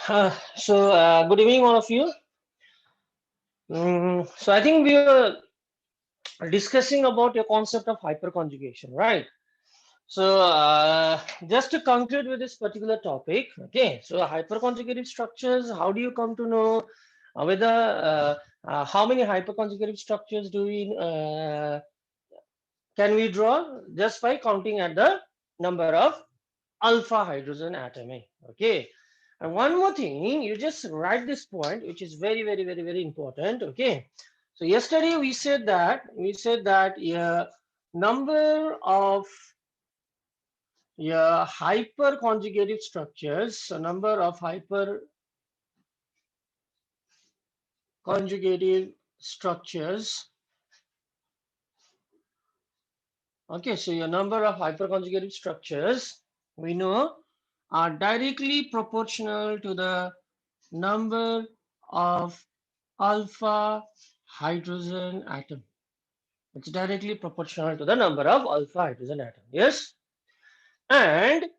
Good evening, all of you. So, I think we were discussing about your concept of hyperconjugation, right? Just to conclude with this particular topic, okay. So, hyperconjugative structures. How do you come to know whether how many hyperconjugative structures do we can we draw just by counting at the number of alpha hydrogen atom? Okay. And one more thing, you just write this point, which is very, very, very, very important. Okay. So yesterday we said that number of hyperconjugative structures, so number of hyperconjugative structures. Okay, so your number of hyperconjugative structures we know are directly proportional to the number of alpha hydrogen atom. It's directly proportional to the number of alpha hydrogen atom. Yes. And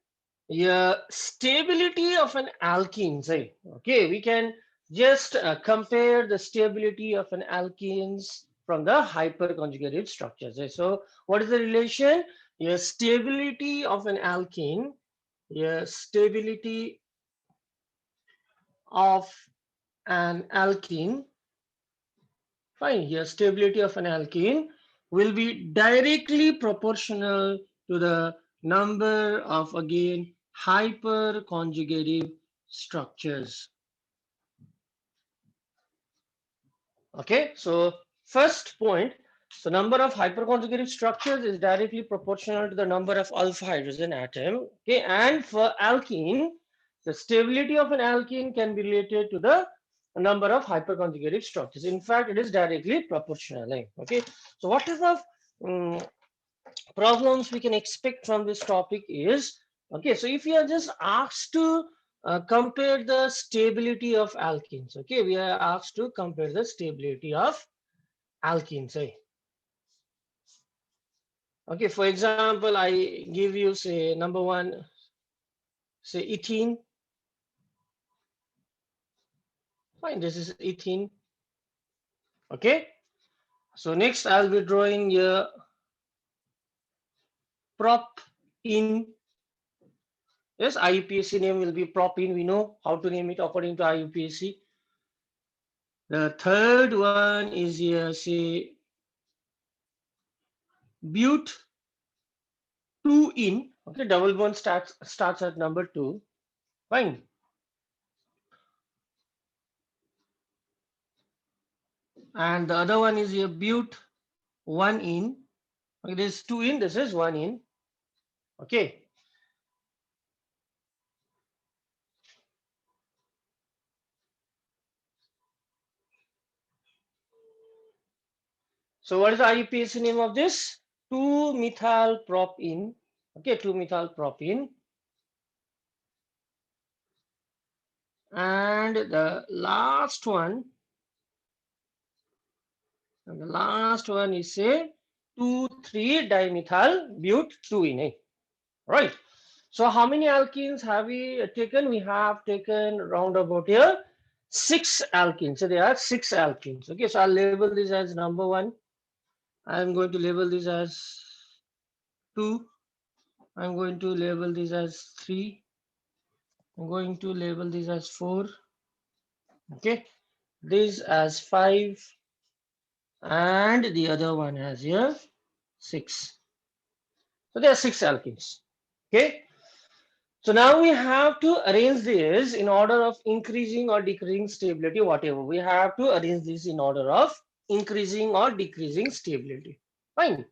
stability of an alkene, say, okay, we can just compare the stability of an alkenes from the hyperconjugative structures. So what is the relation? Stability of an alkene, stability of an alkene, fine, here stability of an alkene will be directly proportional to the number of, again, hyperconjugative structures. Okay, so first point, so number of hyperconjugative structures is directly proportional to the number of alpha hydrogen atom. Okay, and for alkene, the stability of an alkene can be related to the number of hyperconjugative structures. In fact, it is directly proportional. Okay, so what is the problems we can expect from this topic is, okay, so if you are just asked to compare the stability of alkenes, okay, we are asked to compare the stability of alkenes. Okay, for example, I give you, say, number one, say ethene. Fine, this is ethene. Okay, so next I'll be drawing a prop in. Yes, IUPAC name will be prop in. We know how to name it according to IUPAC. The third one is here, say, but 2 in. Okay, double bond starts at number 2. Fine. And the other one is here, but 1 in. Okay, this is 2 in, this is 1 in. Okay. So what is the IUPAC name of this? 2-methyl propene. Okay, 2-methyl propene. And the last one is, say, 2,3-dimethyl but 2 in. Right. So how many alkenes have we taken? We have taken round about here 6 alkenes. So there are 6 alkenes. Okay, so I'll label this as number 1. I'm going to label this as 2. I'm going to label this as 3. I'm going to label this as 4. Okay, this as 5, and the other one has here 6. So there are 6 alkenes. Okay. So now we have to arrange this in order of increasing or decreasing stability, whatever. We have to arrange this in order of increasing or decreasing stability. Fine.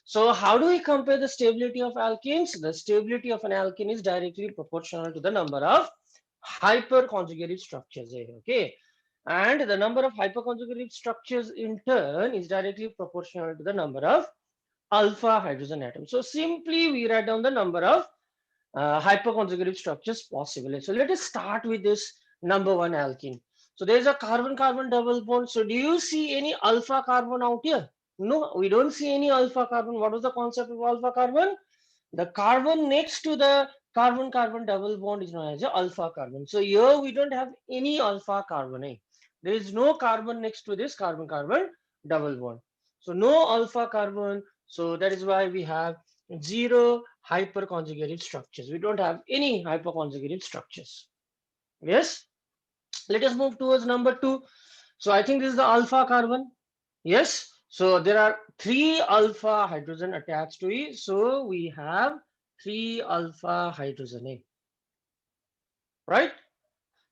So how do we compare the stability of alkenes? The stability of an alkene is directly proportional to the number of hyperconjugative structures. Okay. And the number of hyperconjugative structures in turn is directly proportional to the number of alpha hydrogen atoms. So simply we write down the number of hyperconjugative structures possible. So let us start with this number 1 alkene. So there's a carbon-carbon double bond. So do you see any alpha carbon out here? No, we don't see any alpha carbon. What was the concept of alpha carbon? The carbon next to the carbon-carbon double bond is known as a alpha carbon. So here we don't have any alpha carbon. There is no carbon next to this carbon-carbon double bond. So no alpha carbon. So that is why we have zero hyperconjugated structures. We don't have any hyperconjugated structures. Yes. Let us move towards number 2. So I think this is the alpha carbon. Yes. So there are 3 alpha hydrogen attached to it. So we have 3 alpha hydrogen A. Right?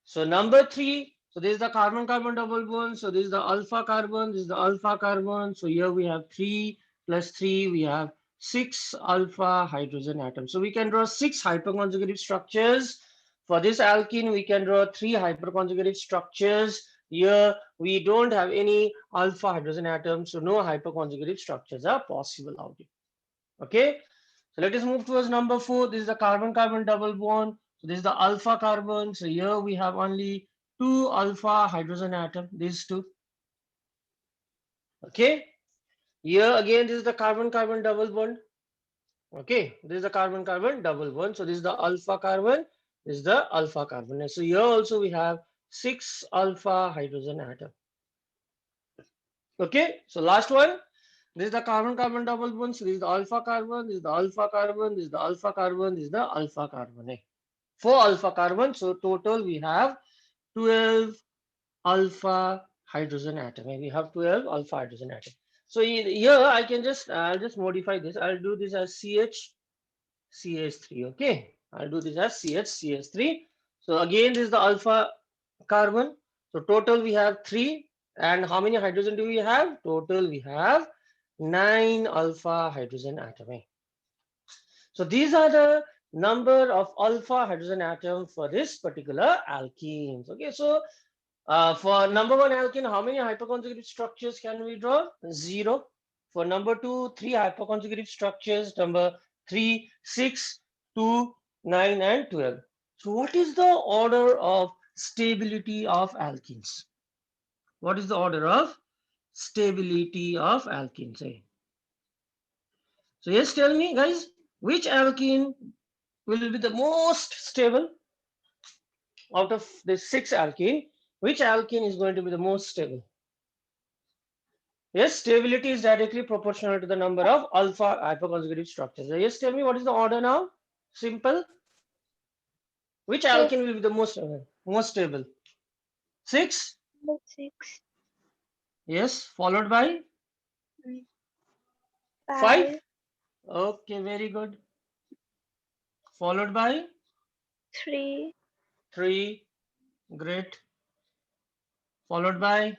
So number 3. So this is the carbon-carbon double bond. So this is the alpha carbon. This is the alpha carbon. So here we have 3 plus 3. We have 6 alpha hydrogen atoms. So we can draw 6 hyperconjugative structures. For this alkene, we can draw 3 hyperconjugative structures. Here we don't have any alpha hydrogen atoms, so no hyperconjugative structures are possible out here. Okay, so let us move towards number 4. This is the carbon-carbon double bond. So this is the alpha carbon. So here we have only 2 alpha hydrogen atom, these two. Okay, here again this is the carbon-carbon double bond. Okay, this is the carbon-carbon double bond. So this is the alpha carbon, this is the alpha carbon. So here also we have 6 alpha hydrogen atom. Okay, so last one. This is the carbon-carbon double bond. So this is the alpha carbon, this is the alpha carbon, this is the alpha carbon, this is the alpha carbon. 4 alpha carbon. So total we have 12 alpha hydrogen atom. We have 12 alpha hydrogen atom. So here I can just I'll just modify this. I'll do this as CH3. Okay, I'll do this as CH3. So again this is the alpha carbon. So total we have 3. And how many hydrogen do we have? Total we have 9 alpha hydrogen atom. So these are the number of alpha hydrogen atom for this particular alkenes. Okay, so for number 1 alkene, how many hyperconjugative structures can we draw? 0. For number 2, 3 hyperconjugative structures. Number 3, 6, 2, 9, and 12. So what is the order of stability of alkenes? What is the order of stability of alkenes? So yes, tell me guys, which alkene will be the most stable out of the 6 alkene? Which alkene is going to be the most stable? Yes, stability is directly proportional to the number of alpha hyperconjugative structures. Yes, tell me what is the order now? Simple. Which Fifth, alkene will be the most stable? 6. 6, Yes, followed by 5. 5, Okay, very good. Followed by 3, 3. Great. Followed by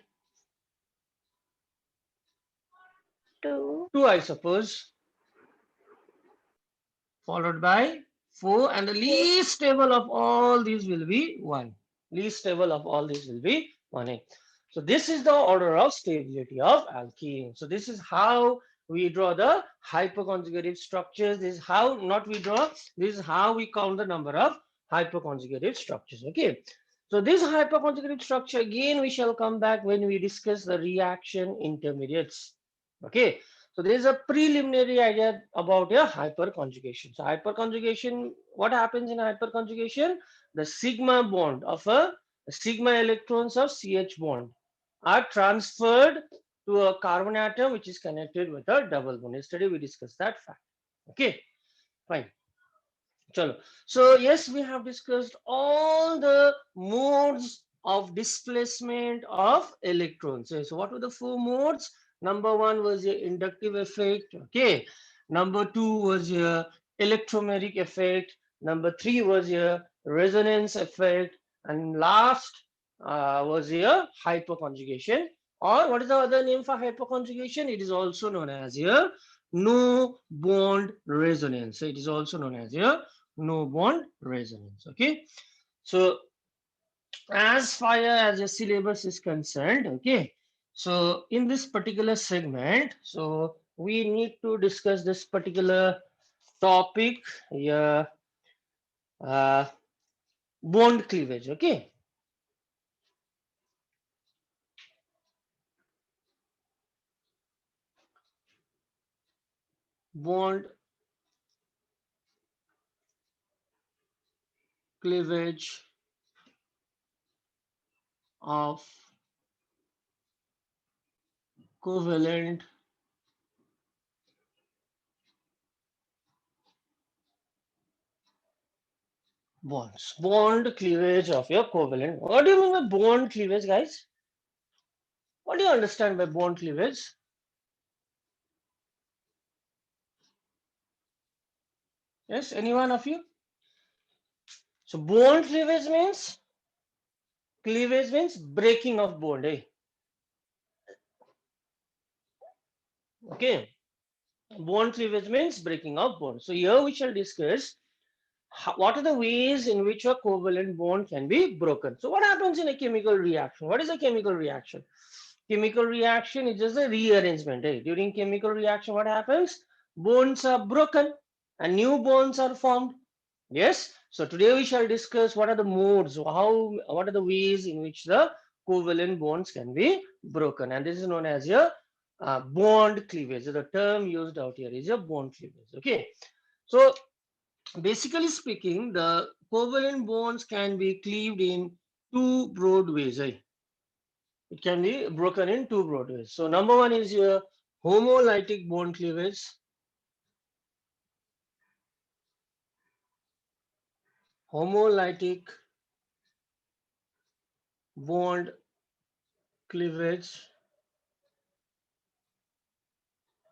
2, 2, I suppose. Followed by 4, and the least stable of all these will be 1. Least stable of all these will be 1. So this is the order of stability of alkene. So this is how we draw the hyperconjugative structures. This is how, not we draw, this is how we count the number of hyperconjugative structures. Okay. So this hyperconjugative structure, again, we shall come back when we discuss the reaction intermediates. Okay. So there is a preliminary idea about a hyperconjugation. So hyperconjugation, what happens in hyperconjugation? The sigma bond of a sigma electrons of CH bond are transferred to a carbon atom which is connected with a double bond. Yesterday we discussed that fact. Okay, fine. Chalo. So yes, we have discussed all the modes of displacement of electrons. So what were the 4 modes? Number 1 was the inductive effect. Okay. Number 2 was your electromagnetic effect. Number 3 was your resonance effect. And last was your hyperconjugation. Or what is the other name for hyperconjugation? It is also known as your no bond resonance. So it is also known as your no bond resonance. Okay, so as far as the syllabus is concerned, okay, so in this particular segment, so we need to discuss this particular topic, yeah, uh, bond cleavage. Okay, bond cleavage of covalent bonds. Bond cleavage of your covalent. What do you mean by bond cleavage, guys? What do you understand by bond cleavage? Yes, any one of you? So bond cleavage means breaking of bond. Eh? Okay. Bond cleavage means breaking of bond. So here we shall discuss what are the ways in which a covalent bond can be broken. So what happens in a chemical reaction? What is a chemical reaction? Chemical reaction is just a rearrangement. Eh? During chemical reaction, what happens? Bonds are broken and new bonds are formed. Yes. So today we shall discuss what are the modes, what are the ways in which the covalent bonds can be broken, and this is known as your bond cleavage. So the term used out here is your bond cleavage. Okay. So basically speaking, the covalent bonds can be cleaved in two broad ways. Eh? It can be broken in two broad ways. So number one is your homolytic bond cleavage. Homolytic bond cleavage.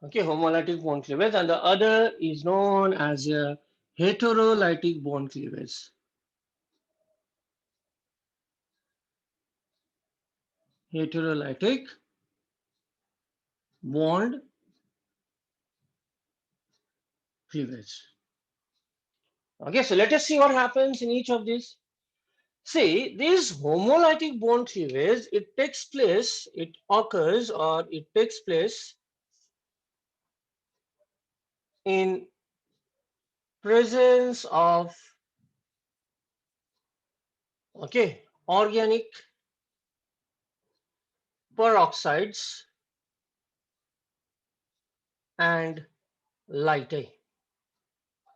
Okay, homolytic bond cleavage, and the other is known as a heterolytic bond cleavage. Heterolytic bond cleavage. Okay, so let us see what happens in each of these. See, this homolytic bond cleavage, it occurs or it takes place in presence of, okay, organic peroxides and light.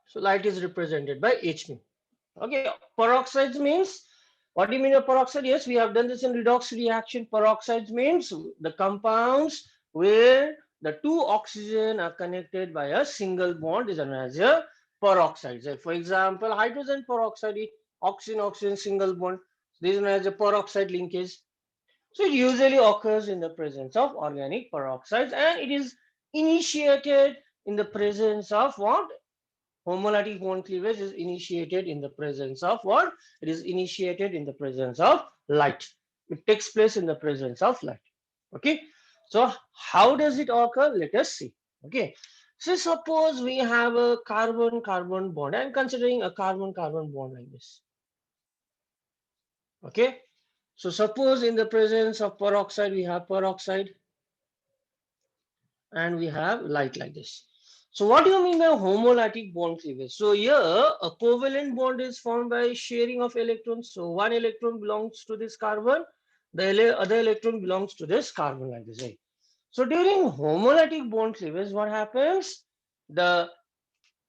So light is represented by Hν. Okay, peroxides means, what do you mean by peroxide? Yes, we have done this in redox reaction. Peroxides means the compounds where the two oxygen are connected by a single bond is known as a peroxides. For example, hydrogen peroxide, oxygen single bond. This is known as a peroxide linkage. So it usually occurs in the presence of organic peroxides, and it is initiated in the presence of what? Homolytic bond cleavage is initiated in the presence of what? It is initiated in the presence of light. It takes place in the presence of light. Okay. So how does it occur? Let us see. Okay. So suppose we have a carbon-carbon bond. I'm considering a carbon-carbon bond like this. Okay. So suppose in the presence of peroxide, we have peroxide and we have light like this. So what do you mean by homolytic bond cleavage? So here a covalent bond is formed by sharing of electrons. So one electron belongs to this carbon, the other electron belongs to this carbon like this. Right? So during homolytic bond cleavage, what happens? The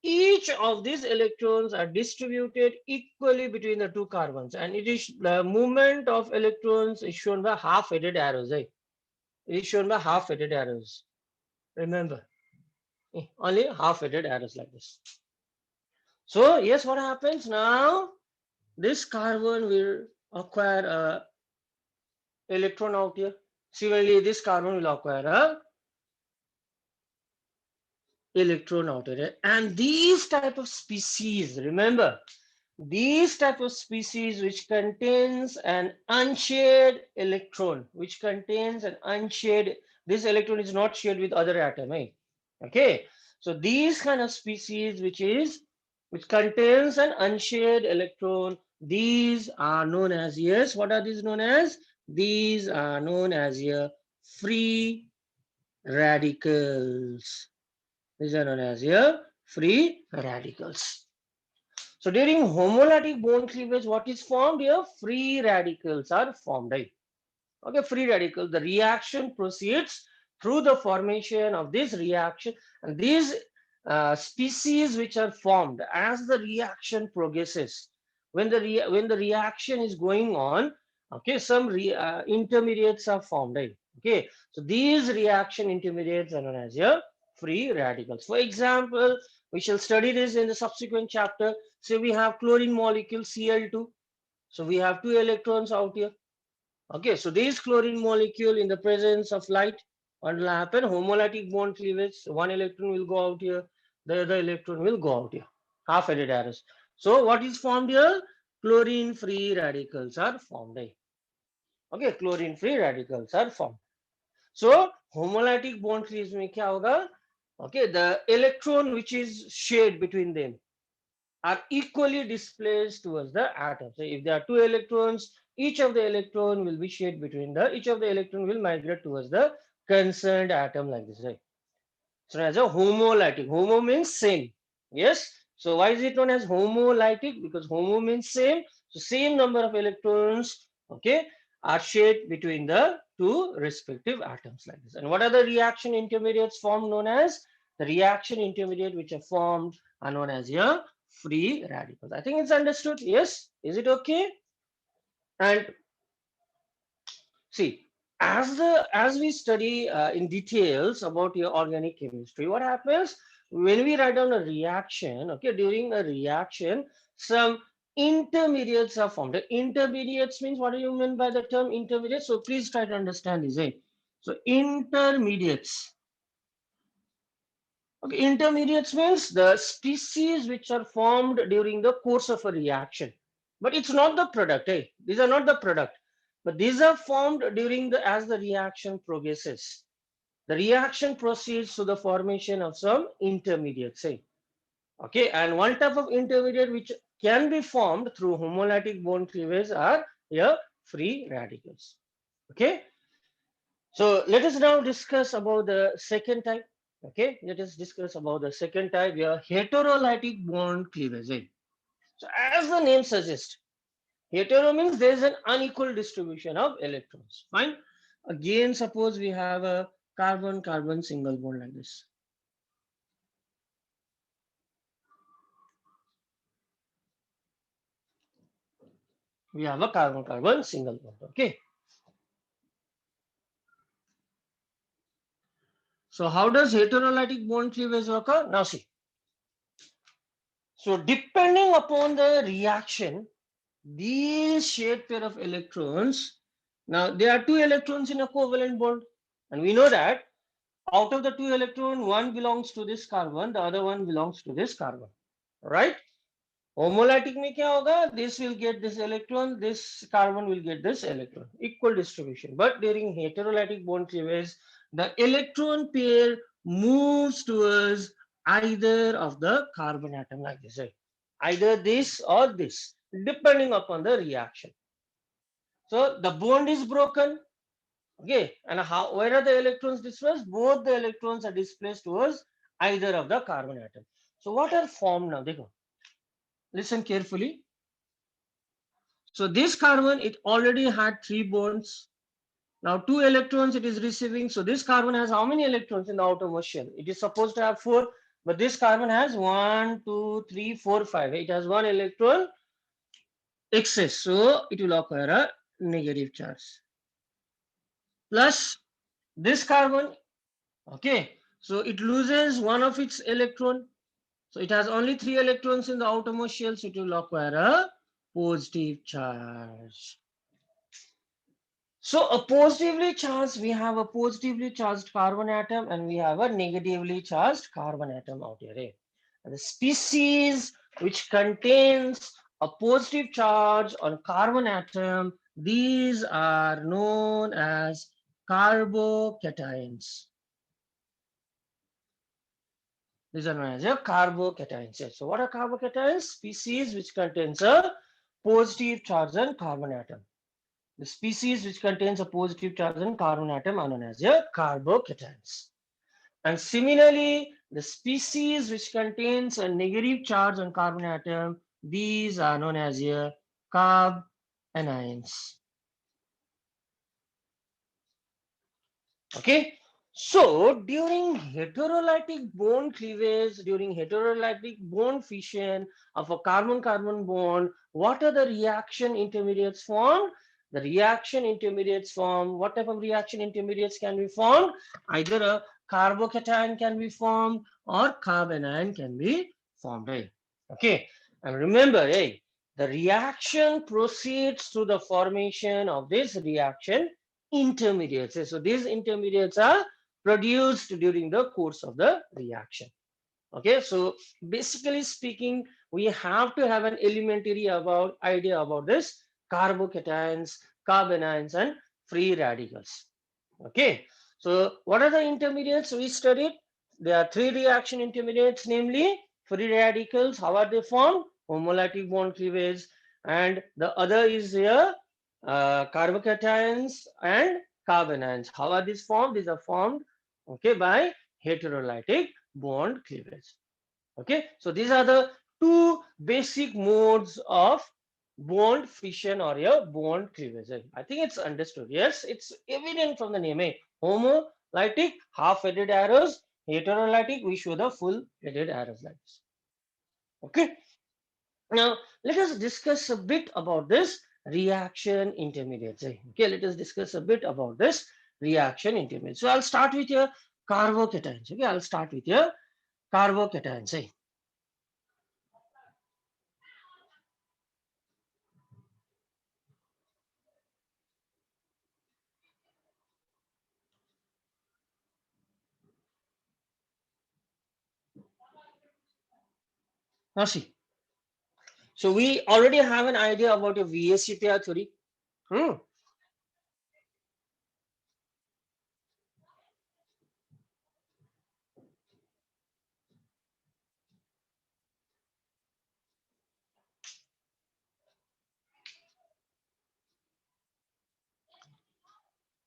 each of these electrons are distributed equally between the two carbons, and it is the movement of electrons is shown by half-headed arrows. Right? It is shown by half-headed arrows. Remember. Only half-headed arrows like this. So yes, what happens now? This carbon will acquire a electron out here. Similarly, this carbon will acquire a electron out here. And these type of species, remember, these type of species which contains an unshared electron, this electron is not shared with other atom. Okay, so these kind of species which contains an unshared electron, these are known as, yes, what are these known as? These are known as your free radicals. These are known as your free radicals. So during homolytic bond cleavage, what is formed here? Free radicals are formed. Right? Okay, free radical. The reaction proceeds through the formation of this reaction, and these species which are formed as the reaction progresses. when the reaction is going on, okay, some intermediates are formed, right? Okay, so these reaction intermediates are known as your free radicals. For example, we shall study this in the subsequent chapter. Say we have chlorine molecule Cl2, so we have 2 electrons out here. Okay, so this chlorine molecule in the presence of light, what will happen? Homolytic bond cleavage. One electron will go out here, the other electron will go out here. Half-ended arrows. So what is formed here? Chlorine-free radicals are formed. Okay, chlorine-free radicals are formed. So homolytic bond cleavage में क्या होगा? Okay, the electron which is shared between them are equally displaced towards the atom. So if there are 2 electrons, each of the electron will be shared between each of the electron will migrate towards the concerned atom like this, right? So as a homolytic, homo means same. Yes. So why is it known as homolytic? Because homo means same. So same number of electrons, okay, are shared between the two respective atoms like this. And what are the reaction intermediates formed known as? The reaction intermediate which are formed are known as your free radicals. I think it's understood. Yes. Is it okay? And see, as we study in details about your organic chemistry, what happens when we write down a reaction? Okay, during a reaction, some intermediates are formed. The intermediates means what do you mean by the term intermediate? So please try to understand this. So intermediates. Okay, intermediates means the species which are formed during the course of a reaction, but it's not the product. These are not the product, but these are formed during the as the reaction progresses. The reaction proceeds to the formation of some intermediates. Okay, and one type of intermediate which can be formed through homolytic bond cleavage are here free radicals. Okay, so let us now discuss about the second type. Okay, let us discuss about the second type here, heterolytic bond cleavage. So as the name suggests, hetero means there is an unequal distribution of electrons. Fine. Again, suppose we have a carbon-carbon single bond like this. We have a carbon-carbon single bond. Okay. So how does heterolytic bond cleavage occur? Now see. So depending upon the reaction, these shared pair of electrons, now there are 2 electrons in a covalent bond, and we know that out of the 2 electrons, one belongs to this carbon, the other one belongs to this carbon, right? Homolytic में क्या होगा? This will get this electron, this carbon will get this electron, equal distribution. But during heterolytic bond cleavage, the electron pair moves towards either of the carbon atom like this, right? Either this or this, depending upon the reaction. So the bond is broken, okay, and how where are the electrons dispersed? Both the electrons are displaced towards either of the carbon atom. So what are formed now? Dekho. Listen carefully. So this carbon, it already had 3 bonds. Now 2 electrons it is receiving. So this carbon has how many electrons in the outermost shell? It is supposed to have 4, but this carbon has 1, 2, 3, 4, 5. It has 1 electron excess. So it will acquire a negative charge. Plus this carbon, okay, so it loses one of its electron. So it has only 3 electrons in the outermost shell. So it will acquire a positive charge. So a positively charged, we have a positively charged carbon atom and we have a negatively charged carbon atom out here. And the species which contains a positive charge on carbon atom, these are known as carbocations. These are known as carbocations. So what are carbocations? Species which contains a positive charge on carbon atom. The species which contains a positive charge on carbon atom are known as a carbocations. And similarly, the species which contains a negative charge on carbon atom, these are known as a carb anions. Okay. So during heterolytic bond cleavage, during heterolytic bond fission of a carbon-carbon bond, what are the reaction intermediates formed? The reaction intermediates formed. What type of reaction intermediates can be formed? Either a carbocation can be formed or carbanion can be formed. Right? Okay. And remember, hey, the reaction proceeds through the formation of this reaction intermediates. So these intermediates are produced during the course of the reaction. Okay, so basically speaking, we have to have an elementary about idea about this carbocations, carbanions, and free radicals. Okay, so what are the intermediates we studied? There are three reaction intermediates, namely free radicals. How are they formed? Homolytic bond cleavage, and the other is here carbocations and carbanions. How are these formed? These are formed, okay, by heterolytic bond cleavage. Okay, so these are the two basic modes of bond fission or a bond cleavage. I think it's understood. Yes, it's evident from the name. Homolytic, half-headed arrows. Heterolytic, we show the full-headed arrows like this. Okay. Now let us discuss a bit about this reaction intermediates. Okay, let us discuss a bit about this reaction intermediates. So I'll start with your carbocations. Okay, I'll start with your carbocations. Now see. So we already have an idea about your VSEPR theory. Hmm.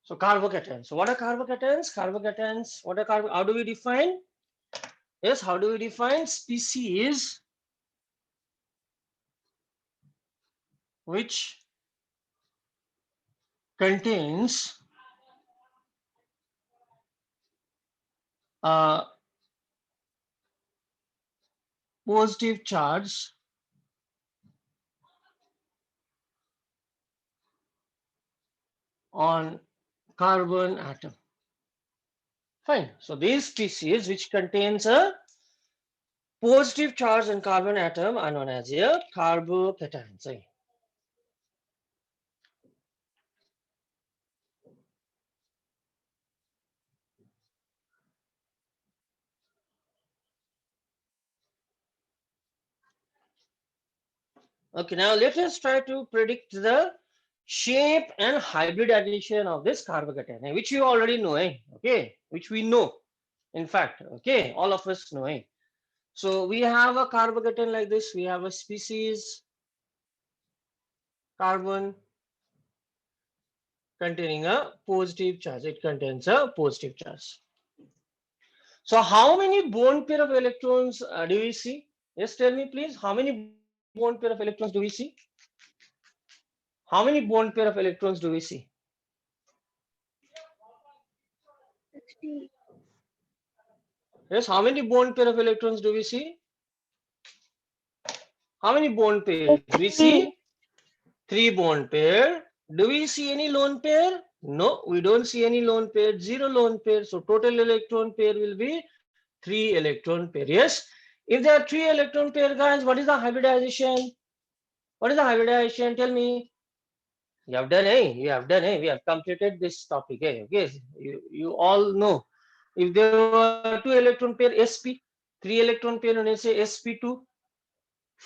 So carbocations. So what are carbocations? Carbocations. What are carbo? How do we define? Yes. How do we define species which contains a positive charge on carbon atom. Fine. So these species which contains a positive charge on carbon atom are known as a carbocations. Okay, now let us try to predict the shape and hybridization of this carbocation, which you already know, okay, which we know, in fact, okay, all of us know. So we have a carbocation like this, we have a species carbon containing a positive charge, it contains a positive charge. So how many bond pair of electrons do we see? Yes, tell me please, how many bond pair of electrons do we see? How many bond pair of electrons do we see? 3. Yes, how many bond pair of electrons do we see? How many bond pairs? We see 3. 3 bond pair. Do we see any lone pair? No, we don't see any lone pair, 0 lone pair. So total electron pair will be 3 electron pair. Yes. If there are 3 electron pair, guys, what is the hybridization? What is the hybridization? Tell me. You have done, You have done, We have completed this topic, Okay. You all know. If there were 2 electron pair, sp, 3 electron pair होने से sp2,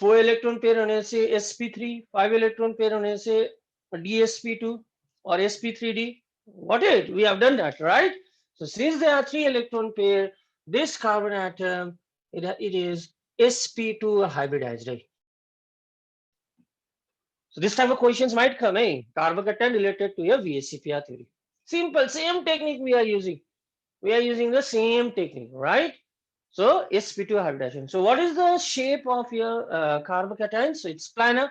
4 electron pair होने से sp3, 5 electron pair होने से dsp2 or sp3d. Got it? We have done that, right? So since there are 3 electron pair, this carbon atom, it is sp2 hybridized. Right? So this type of questions might come, Carbocation related to your VSEPR theory. Simple, same technique we are using. We are using the same technique, right? So sp2 hybridization. So what is the shape of your carbocation? So it's planar.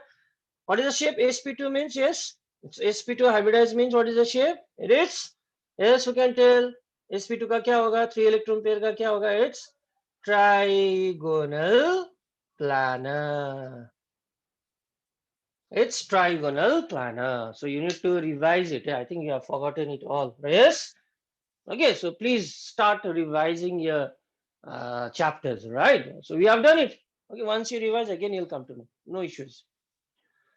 What is the shape? sp2 means, yes. It's sp2 hybridized means what is the shape? It is, yes, we can tell. sp2 का क्या होगा, 3 electron pair का क्या होगा, it's trigonal planar. It's trigonal planar. So you need to revise it. I think you have forgotten it all. Yes? Okay, so please start revising your chapters, right? So we have done it. Okay, once you revise again, you'll come to know. No issues.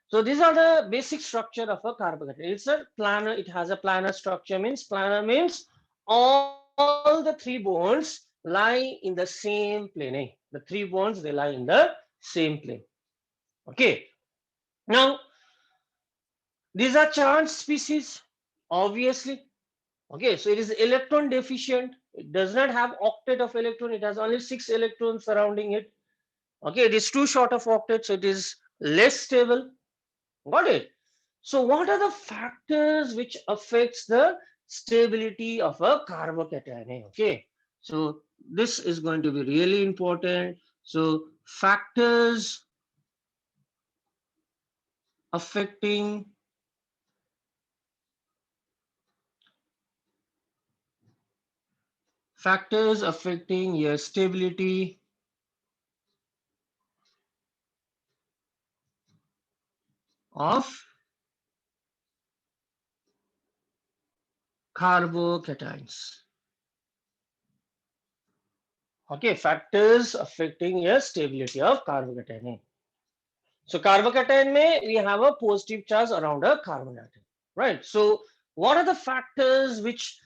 So these are the basic structure of a carbocation. It's a planar, it has a planar structure, means planar means all the three bonds lie in the same plane. Eh? The three bonds, they lie in the same plane. Okay. Now, these are charged species, obviously. Okay, so it is electron deficient. It does not have octet of electron. It has only 6 electrons surrounding it. Okay, it is too short of octet, so it is less stable. Got it? So what are the factors which affects the stability of a carbocation? Okay, so this is going to be really important. So factors affecting your stability of carbocations. Okay, factors affecting your stability of carbocation. So carbocation mein we have a positive charge around a carbon atom, right? So what are the factors which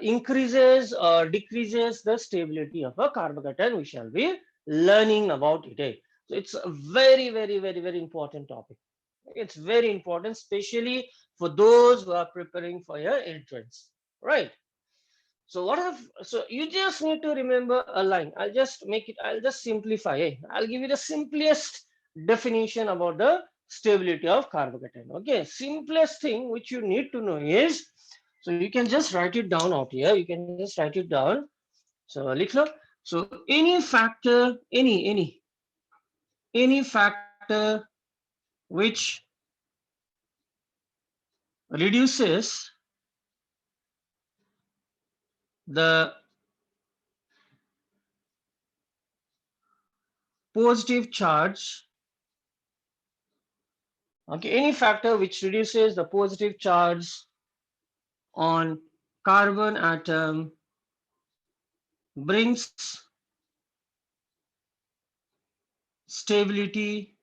increases or decreases the stability of a carbocation? We shall be learning about it. Eh? So it's a very, very, very, very important topic. It's very important, especially for those who are preparing for your entrance, right? So what if, so you just need to remember a line. I'll just simplify. I'll give you the simplest definition about the stability of carbocation. Okay, simplest thing which you need to know is, so you can just write it down out here. You can just write it down. So likh lo. So any factor, any factor which reduces the positive charge. Okay, any factor which reduces the positive charge on carbon atom brings stability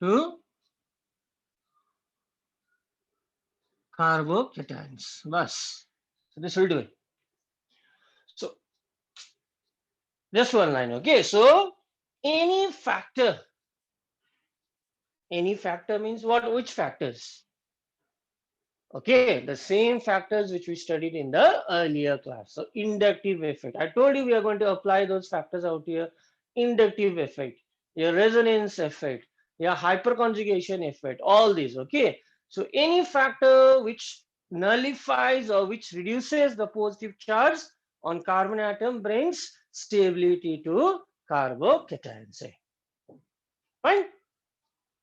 to carbocations. Bas. So this will do it. So just one line. Okay. So any factor, means what? Which factors? Okay, the same factors which we studied in the earlier class. So inductive effect. I told you we are going to apply those factors out here. Inductive effect, your resonance effect, your hyperconjugation effect, all these. Okay. So any factor which nullifies or which reduces the positive charge on carbon atom brings stability to carbocations. Fine.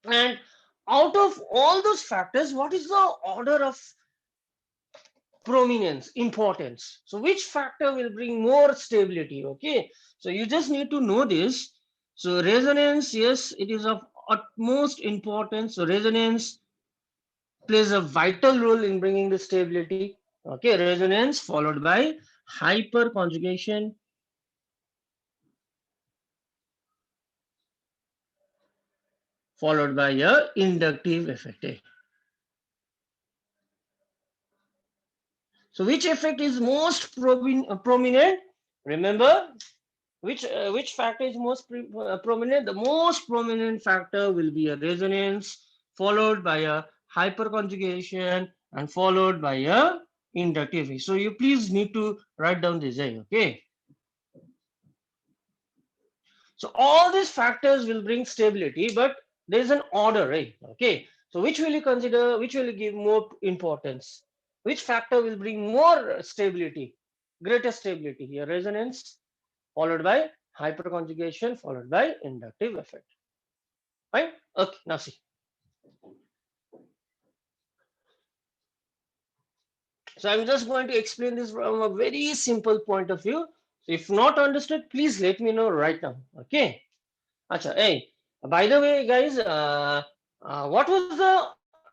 And out of all those factors, what is the order of prominence, importance? So which factor will bring more stability? Okay, so you just need to know this. So resonance, yes, it is of utmost importance. So resonance plays a vital role in bringing the stability. Okay, resonance followed by hyperconjugation, followed by a inductive effect. So which effect is most prominent? Remember, which factor is most prominent? The most prominent factor will be a resonance, followed by a hyperconjugation, and followed by a inductive. So you please need to write down this. Okay. So all these factors will bring stability, but there is an order, right? Okay. So which will you consider? Which will you give more importance? Which factor will bring more stability, greater stability? Here, resonance, followed by hyperconjugation, followed by inductive effect. Fine. Okay. Now see. So I'm just going to explain this from a very simple point of view. So if not understood, please let me know right now. Okay. Acha, hey, by the way, guys, what was the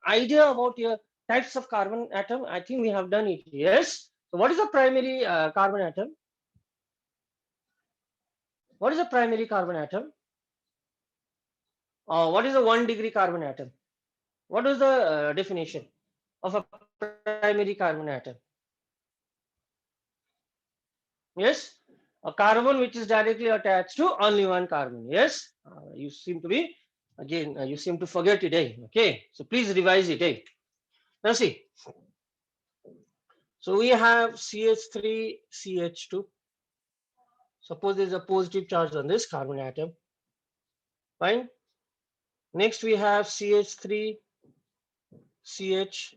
idea about your types of carbon atom? I think we have done it. Yes. So what is the primary carbon atom? What is a primary carbon atom? What is a 1 degree carbon atom? What is the definition of a primary carbon atom? Yes, a carbon which is directly attached to only one carbon. Yes, you seem to be again. You seem to forget it. Eh? Okay, so please revise it. Eh? Now see. So we have CH3, CH2. Suppose there is a positive charge on this carbon atom. Fine. Next we have CH3, CH.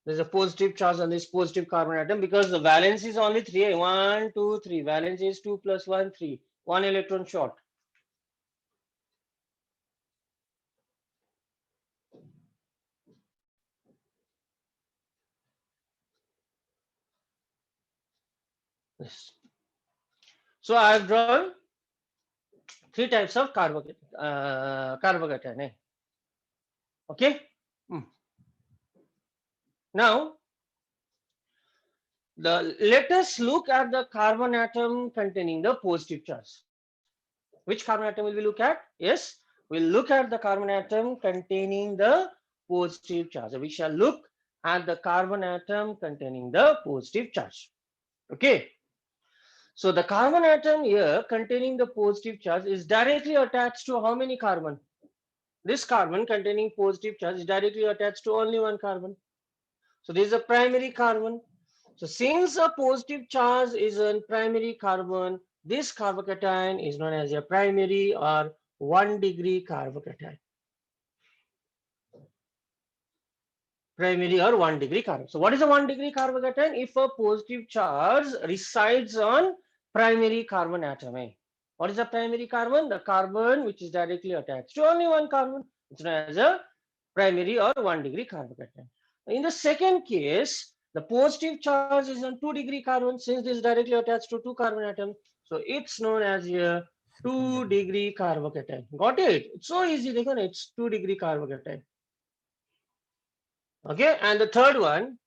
There's a positive charge on this positive carbon atom because the valence is only 3. 1, 2, 3. Valence is 2 plus 1, 3. 1 electron short. Yes. So I have drawn 3 types of carbocation. Okay. Now, let us look at the carbon atom containing the positive charge. Which carbon atom will we look at? Yes, we'll look at the carbon atom containing the positive charge. We shall look at the carbon atom containing the positive charge. Okay. So the carbon atom here containing the positive charge is directly attached to how many carbon? This carbon containing positive charge is directly attached to only one carbon. So this is a primary carbon. So since a positive charge is on primary carbon, this carbocation is known as a primary or 1 degree carbocation. Primary or 1 degree carbon. So what is a 1 degree carbocation? If a positive charge resides on primary carbon atom. What is a primary carbon? The carbon which is directly attached to only one carbon. It's known as a primary or 1 degree carbocation. In the second case, the positive charge is on 2 degree carbon since this is directly attached to two carbon atoms. So it's known as a 2 degree carbocation. Got it? It's so easy. It's 2 degree carbocation. Okay, and the third one,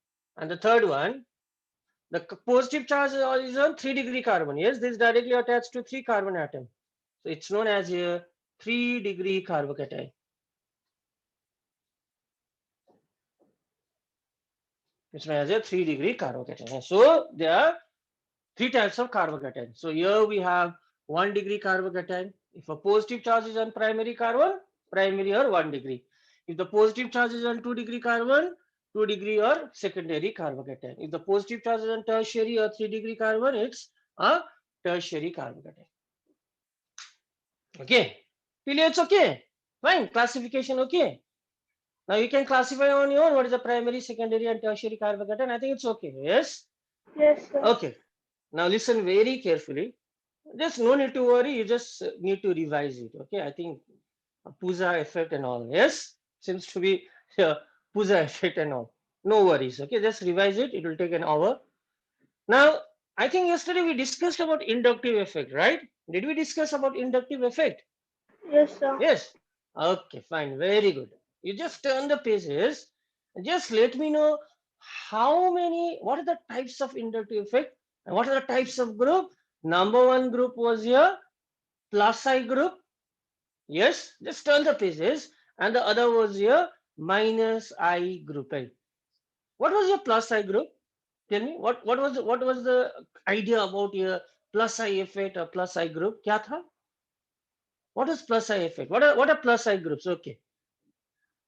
the positive charge is on 3 degree carbon. Yes, this is directly attached to three carbon atom. So it's known as a 3 degree carbocation. It's known as a 3 degree carbocation. So there are three types of carbocation. So here we have 1 degree carbocation. If a positive charge is on primary carbon, primary or 1 degree. If the positive charge is on 2 degree carbon, 2 degree or secondary carbocation. If the positive charge is on tertiary or 3 degree carbon, it's a tertiary carbocation. Okay. Really, it's okay. Fine. Classification okay. Now you can classify on your own what is the primary, secondary, and tertiary carbocation. I think it's okay. Yes. Yes, sir. Okay. Now listen very carefully. Just no need to worry. You just need to revise it. Okay. I think Puja effect and all. Yes. Seems to be Puja effect and all. No worries. Okay. Just revise it. It will take an hour. Now, I think yesterday we discussed about inductive effect, right? Did we discuss about inductive effect? Yes, sir. Yes. Okay, fine. Very good. You just turn the pages. Just let me know what are the types of inductive effect and what are the types of group. Number one group was your plus I group. Yes, just turn the pages. And the other was your minus I group. What was your plus I group? Tell me what was the idea about your plus I effect or plus I group? क्या था? What is plus I effect? What are plus I groups? Okay.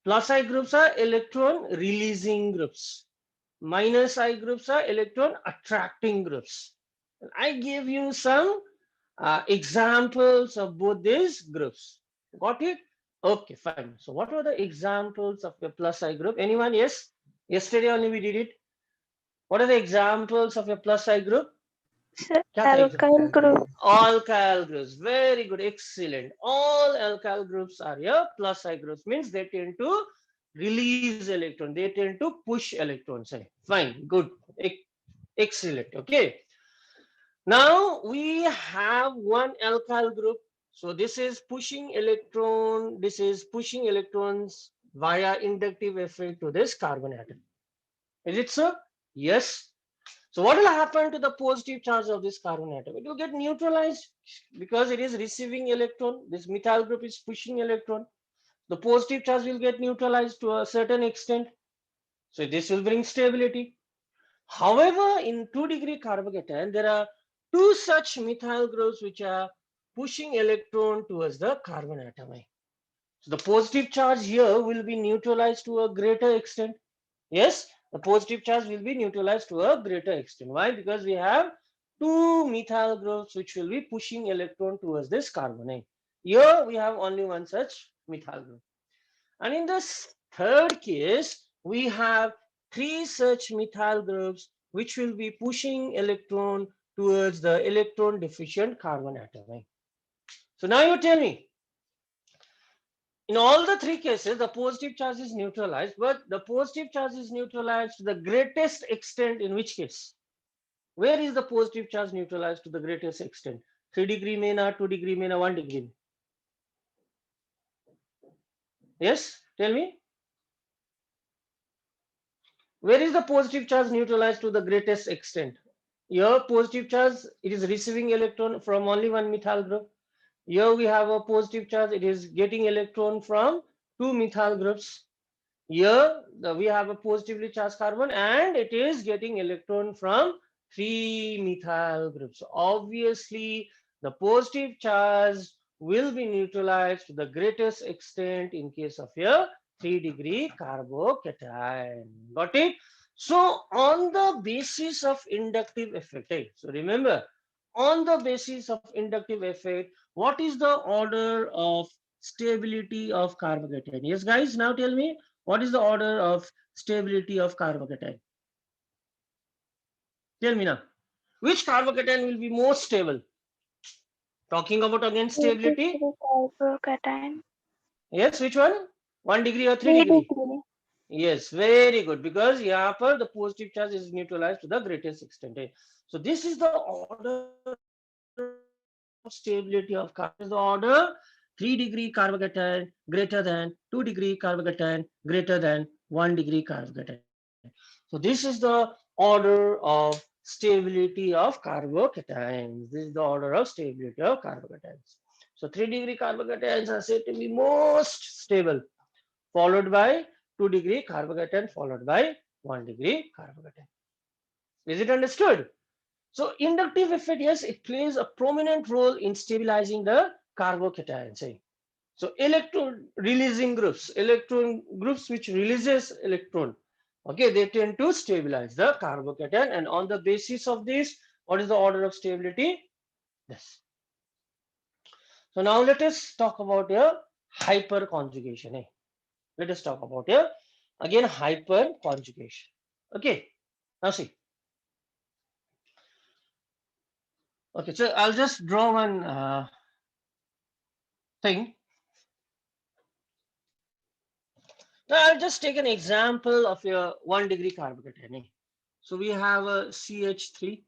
Plus I groups are electron releasing groups. Minus I groups are electron attracting groups. I gave you some examples of both these groups. Got it? Okay, fine. So what were the examples of your plus I group? Anyone? Yes? Yesterday only we did it. What are the examples of your plus I group? Sir, क्या था example? alkyl group. Alkyl groups. Very good. Excellent. All alkyl groups are your plus I groups. Means they tend to release electron. They tend to push electrons. Fine, good, excellent. Okay. Now we have one alkyl group. So this is pushing electron. This is pushing electrons via inductive effect to this carbon atom. Is it so? Yes. So what will happen to the positive charge of this carbon atom? It will get neutralized because it is receiving electron. This methyl group is pushing electron. The positive charge will get neutralized to a certain extent. So this will bring stability. However, in 2-degree carbocation, there are two such methyl groups which are pushing electron towards the carbon atom. So the positive charge here will be neutralized to a greater extent. Yes, the positive charge will be neutralized to a greater extent. Why? Because we have two methyl groups which will be pushing electron towards this carbon. Here we have only one such methyl group. And in this third case, we have three such methyl groups which will be pushing electron towards the electron deficient carbon atom. So now you tell me, in all the three cases, the positive charge is neutralized, but the positive charge is neutralized to the greatest extent in which case? Where is the positive charge neutralized to the greatest extent? 3-degree main or 2-degree main or 1-degree? Yes, tell me. Where is the positive charge neutralized to the greatest extent? Here, positive charge, it is receiving electron from only one methyl group. Here we have a positive charge, it is getting electron from two methyl groups. Here we have a positively charged carbon and it is getting electron from three methyl groups. So obviously, the positive charge will be neutralized to the greatest extent in case of a 3-degree carbocation. Got it? So on the basis of inductive effect, so remember, on the basis of inductive effect, what is the order of stability of carbocation? Yes, guys, now tell me, what is the order of stability of carbocation? Tell me now. Which carbocation will be more stable? Talking about again stability. 2-degree carbocation. Yes, which one? 1 degree or 3 degree? 3-degree. Yes, very good. Because here the positive charge is neutralized to the greatest extent. So this is the order of stability of carbon. This is the order 3-degree carbocation greater than 2-degree carbocation greater than 1-degree carbocation. So this is the order of stability of carbocations. This is the order of stability of carbocations. So 3-degree carbocations are said to be most stable, followed by 2-degree carbocation, followed by 1-degree carbocation. Is it understood? So inductive effect, yes, it plays a prominent role in stabilizing the carbocations. So electron releasing groups, electron groups which releases electron, okay, they tend to stabilize the carbocation, and on the basis of this, what is the order of stability? This. So now let us talk about a hyperconjugation. Let us talk about a again hyperconjugation. Okay, now see. Okay, so I'll just draw one thing. Now I'll just take an example of your 1-degree carbocation. So we have a CH3.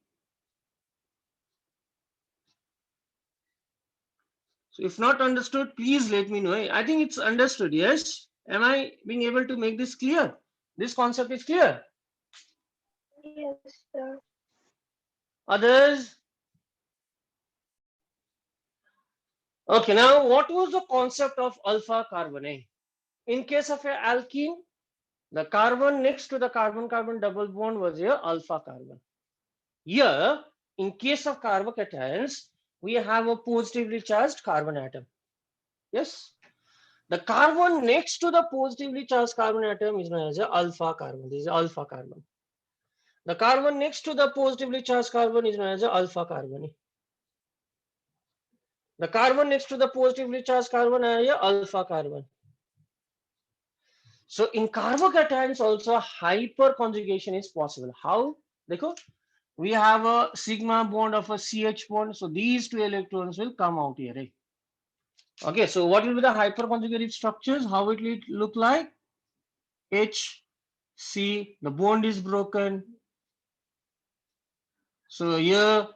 So if not understood, please let me know. I think it's understood. Yes. Am I being able to make this clear? This concept is clear. Yes, sir. Others? Okay. Now, what was the concept of alpha carbon? In case of a alkene, the carbon next to the carbon-carbon double bond was a alpha carbon. Here, in case of carbocations, we have a positively charged carbon atom. Yes. The carbon next to the positively charged carbon atom is known as a alpha carbon. This is alpha carbon. The carbon next to the positively charged carbon is known as a alpha carbon. The carbon next to the positively charged carbon is a alpha carbon. So in carbocations also hyperconjugation is possible. How? Dekho, we have a sigma bond of a CH bond. So these two electrons will come out here. Okay, so what will be the hyperconjugated structures? How it will look like? H, C, the bond is broken. So here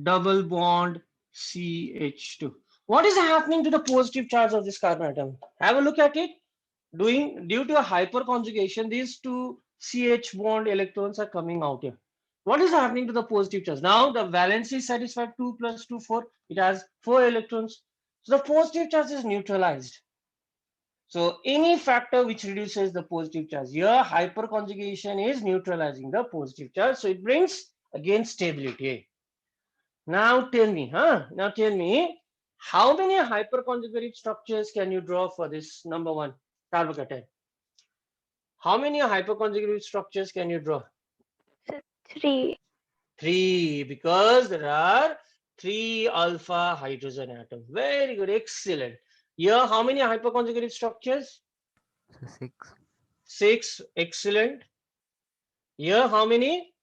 double bond CH2. What is happening to the positive charge of this carbon atom? Have a look at it. Due to a hyperconjugation, these two CH bond electrons are coming out here. What is happening to the positive charge? Now the valence is satisfied, 2 plus 2, 4. It has 4 electrons. So the positive charge is neutralized. So any factor which reduces the positive charge, here hyperconjugation is neutralizing the positive charge. So it brings again stability. Now tell me, how many hyperconjugate structures can you draw for this number one carbocation? How many hyperconjugate structures can you draw? So 3. 3, because there are 3 alpha hydrogen atoms. Very good, excellent. Here, how many hyperconjugate structures? So 6. 6, excellent. Here, how many?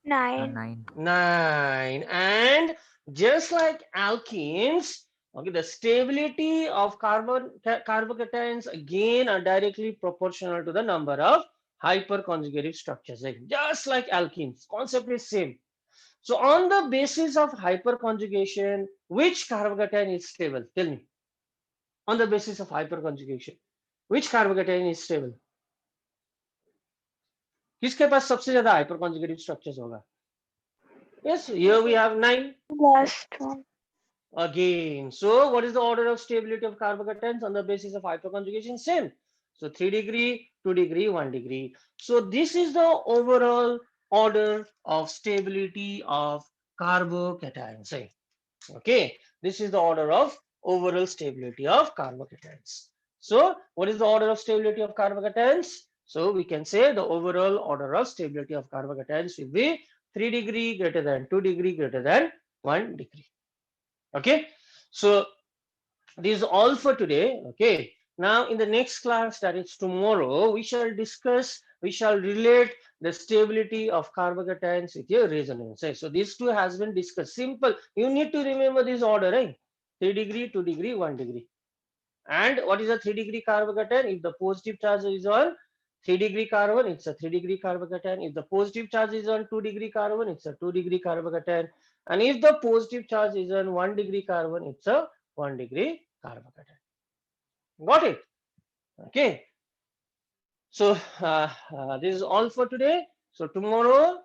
9. 9. 9. And just like alkenes, okay, the stability of carbocations again are directly proportional to the number of hyperconjugated structures. Like, just like alkenes, concept is same. So on the basis of hyperconjugation, which carbocation is stable? Tell me. On the basis of hyperconjugation, which carbocation is stable? किसके पास सबसे ज्यादा hyperconjugated structures होगा? Yes, here we have 9 Last one. again. So what is the order of stability of carbocations on the basis of hyperconjugation? Same. So 3 degree, 2 degree, 1 degree. So this is the overall order of stability of carbocations. Okay, this is the order of overall stability of carbocations. So what is the order of stability of carbocations? So we can say the overall order of stability of carbocations will be 3 degree greater than 2 degree greater than 1 degree. Okay, so this is all for today. Okay, now in the next class, that is tomorrow, we shall relate the stability of carbocations with your resonance. So these two has been discussed. Simple, you need to remember this order, right? 3 degree, 2 degree, 1 degree. And what is a 3 degree carbocation? If the positive charge is on 3 degree carbon, it's a 3 degree carbocation. If the positive charge is on 2 degree carbon, it's a 2 degree carbocation. And if the positive charge is on 1 degree carbon, it's a 1 degree carbocation. Got it? Okay. So this is all for today. So tomorrow